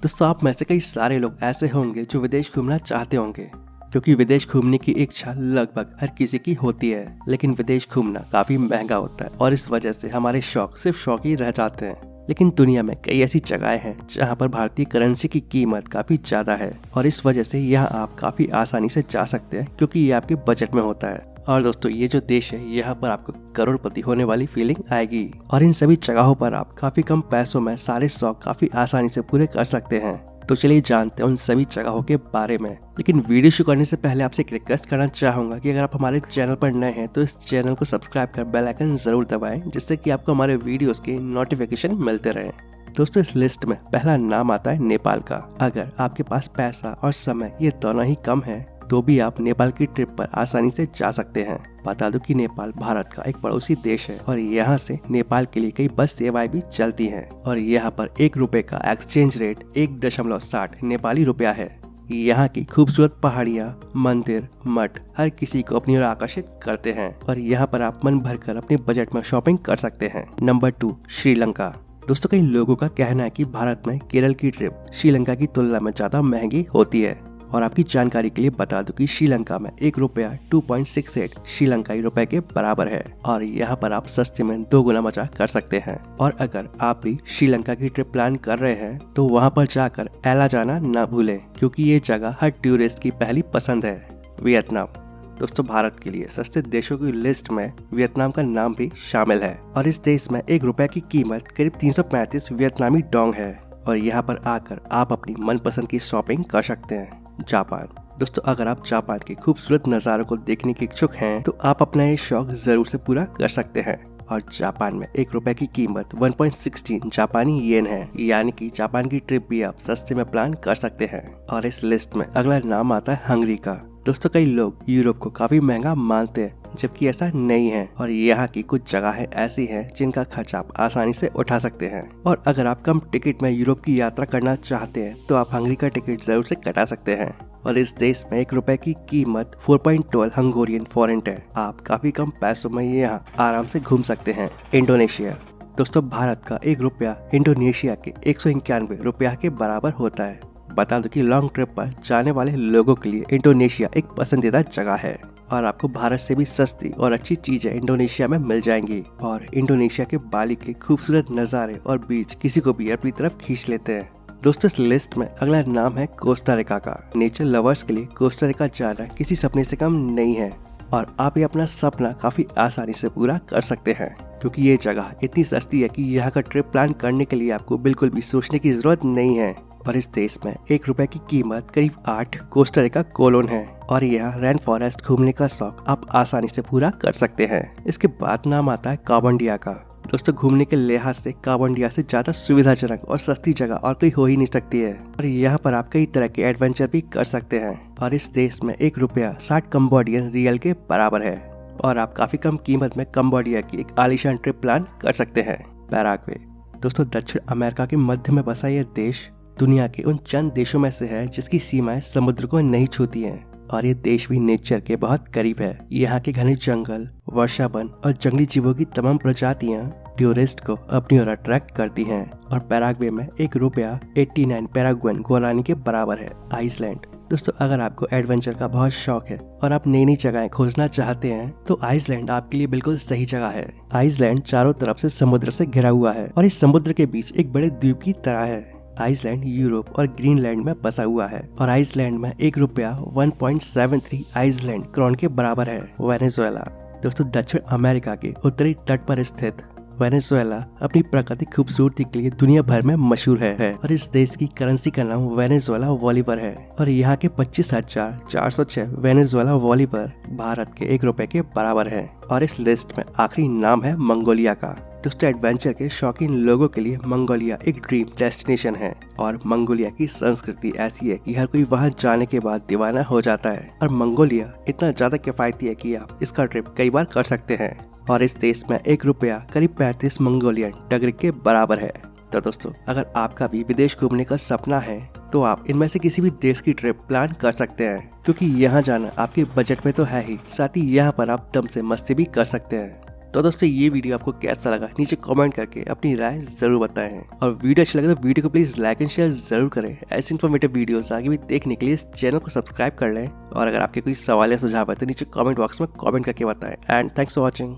दोस्तों आप में से कई सारे लोग ऐसे होंगे जो विदेश घूमना चाहते होंगे, क्योंकि विदेश घूमने की इच्छा लगभग हर किसी की होती है। लेकिन विदेश घूमना काफी महंगा होता है और इस वजह से हमारे शौक सिर्फ शौक ही रह जाते हैं। लेकिन दुनिया में कई ऐसी जगहें हैं जहां पर भारतीय करेंसी की कीमत काफी ज्यादा है और इस वजह से यहाँ आप काफी आसानी से जा सकते हैं, क्योंकि ये आपके बजट में होता है। और दोस्तों ये जो देश है यहाँ पर आपको करोड़पति होने वाली फीलिंग आएगी और इन सभी जगहों पर आप काफी कम पैसों में सारे शौक काफी आसानी से पूरे कर सकते हैं। तो चलिए जानते हैं उन सभी जगहों के बारे में। लेकिन वीडियो शुरू करने से पहले आपसे एक रिक्वेस्ट करना चाहूंगा कि अगर आप हमारे चैनल पर नए हैं तो इस चैनल को सब्सक्राइब कर बेल आइकन जरूर दबाएं, जिससे कि आपको हमारे वीडियोस के नोटिफिकेशन मिलते रहें। दोस्तों इस लिस्ट में पहला नाम आता है नेपाल का। अगर आपके पास पैसा और समय ये दोनों ही कम है तो भी आप नेपाल की ट्रिप पर आसानी से जा सकते हैं। बता दो कि नेपाल भारत का एक पड़ोसी देश है और यहाँ से नेपाल के लिए कई बस सेवाएं भी चलती हैं और यहाँ पर 1 रुपए का एक्सचेंज रेट 1.60 नेपाली रुपया है। यहाँ की खूबसूरत पहाड़ियाँ, मंदिर, मठ हर किसी को अपनी ओर आकर्षित करते हैं और यहाँ पर आप मन भरकर अपने बजट में शॉपिंग कर सकते हैं। नंबर 2 श्रीलंका। दोस्तों कई लोगों का कहना है कि भारत में केरल की ट्रिप श्रीलंका की तुलना में ज्यादा महंगी होती है और आपकी जानकारी के लिए बता दूं कि श्रीलंका में 1 रुपया 2.68 श्रीलंकाई रुपए के बराबर है और यहाँ पर आप सस्ते में 2 गुना मजा कर सकते हैं। और अगर आप भी श्रीलंका की ट्रिप प्लान कर रहे हैं तो वहाँ पर जाकर एला जाना न भूलें, क्योंकि ये जगह हर टूरिस्ट की पहली पसंद है। वियतनाम। दोस्तों भारत के लिए सस्ते देशों की लिस्ट में वियतनाम का नाम भी शामिल है और इस देश में 1 रुपए की कीमत करीब 335 वियतनामी डोंग है और यहाँ पर आकर आप अपनी मनपसंद की शॉपिंग कर सकते हैं। जापान। दोस्तों अगर आप जापान के खूबसूरत नज़ारों को देखने के इच्छुक हैं तो आप अपना ये शौक जरूर से पूरा कर सकते हैं। और जापान में 1 रुपए की कीमत 1.16 जापानी येन है, यानी कि जापान की ट्रिप भी आप सस्ते में प्लान कर सकते हैं। और इस लिस्ट में अगला नाम आता है हंगरी का। दोस्तों कई लोग यूरोप को काफी महंगा मानते हैं, जबकि ऐसा नहीं है और यहाँ की कुछ जगहें ऐसी हैं जिनका खर्च आप आसानी से उठा सकते हैं। और अगर आप कम टिकट में यूरोप की यात्रा करना चाहते हैं तो आप हंगरी का टिकट जरूर से कटा सकते हैं। और इस देश में 1 रुपए की कीमत 4.12 हंगोरियन फॉरेंट है। आप काफी कम पैसों में यहाँ आराम से घूम सकते हैं। इंडोनेशिया। दोस्तों भारत का 1 रुपया इंडोनेशिया के 191 रुपया के बराबर होता है। बता दो कि लॉन्ग ट्रिप पर जाने वाले लोगों के लिए इंडोनेशिया एक पसंदीदा जगह है और आपको भारत से भी सस्ती और अच्छी चीजें इंडोनेशिया में मिल जाएंगी। और इंडोनेशिया के बाली के खूबसूरत नज़ारे और बीच किसी को भी अपनी तरफ खींच लेते हैं। दोस्तों इस लिस्ट में अगला नाम है कोस्टा रिका का। नेचर लवर्स के लिए कोस्टा रिका जाना किसी सपने से कम नहीं है और आप ये अपना सपना काफी आसानी से पूरा कर सकते हैं, क्योंकि ये जगह इतनी सस्ती है कि यहाँ का ट्रिप प्लान करने के लिए आपको बिल्कुल भी सोचने की जरूरत नहीं है। और इस देश में 1 रुपए की कीमत करीब 8 कोस्टा रिका कोलोन है और यहाँ रेन फॉरेस्ट घूमने का शौक आप आसानी से पूरा कर सकते हैं। इसके बाद नाम आता है काबोंडिया का। दोस्तों घूमने के लिहाज से काबोंडिया से ज्यादा सुविधाजनक और सस्ती जगह और कोई हो ही नहीं सकती है और यहाँ पर आप कई तरह के एडवेंचर भी कर सकते हैं। और इस देश में 1 रुपया 60 कंबोडियन रियल के बराबर है और आप काफी कम कीमत में कंबोडिया की एक आलीशान ट्रिप प्लान कर सकते हैं। पैराग्वे। दोस्तों दक्षिण अमेरिका के मध्य में बसा यह देश दुनिया के उन चंद देशों में से है जिसकी सीमाएं समुद्र को नहीं छूती हैं और ये देश भी नेचर के बहुत करीब है। यहाँ के घने जंगल, वर्षावन और जंगली जीवों की तमाम प्रजातियाँ टूरिस्ट को अपनी ओर अट्रैक्ट करती हैं। और पैराग्वे में 1 रुपया 89 पैराग्वेन गुआरानी के बराबर है। आइसलैंड। दोस्तों अगर आपको एडवेंचर का बहुत शौक है और आप नई नई जगहें खोजना चाहते हैं तो आइसलैंड आपके लिए बिल्कुल सही जगह है। आइसलैंड चारों तरफ से समुद्र से घिरा हुआ है और इस समुद्र के बीच एक बड़े द्वीप की तरह है। आइसलैंड यूरोप और ग्रीनलैंड में बसा हुआ है और आइसलैंड में 1 रुपया 1.73 आइसलैंड क्रोन के बराबर है। वेनेजुएला। दोस्तों दक्षिण अमेरिका के उत्तरी तट पर स्थित वेनेजुएला अपनी प्राकृतिक खूबसूरती के लिए दुनिया भर में मशहूर है और इस देश की करेंसी का नाम वेनेजुएला बोलीवर है और यहाँ के 25,406 वेनेजुएला बोलीवर भारत के 1 रुपए के बराबर है। और इस लिस्ट में आखिरी नाम है मंगोलिया का। दोस्तों एडवेंचर के शौकीन लोगों के लिए मंगोलिया एक ड्रीम डेस्टिनेशन है और मंगोलिया की संस्कृति ऐसी है कि हर कोई वहां जाने के बाद दीवाना हो जाता है और मंगोलिया इतना ज्यादा किफायती है कि आप इसका ट्रिप कई बार कर सकते हैं। और इस देश में 1 रुपया करीब 35 मंगोलियन टगरिक के बराबर है। तो दोस्तों अगर आपका भी विदेश घूमने का सपना है तो आप इनमें से किसी भी देश की ट्रिप प्लान कर सकते हैं, क्योंकि यहाँ जाना आपके बजट में तो है ही, साथ ही यहाँ पर आप दम से मस्ती भी कर सकते हैं। तो दोस्तों ये वीडियो आपको कैसा लगा नीचे कमेंट करके अपनी राय जरूर बताएं, और वीडियो अच्छा लगे तो वीडियो को प्लीज लाइक एंड शेयर जरूर करें। ऐसे इन्फॉर्मेटिव वीडियोस आगे भी देखने के लिए इस चैनल को सब्सक्राइब कर लें, और अगर आपके कोई सवाल या सुझाव है तो नीचे कमेंट बॉक्स में कमेंट करके बताएं। And thanks for watching.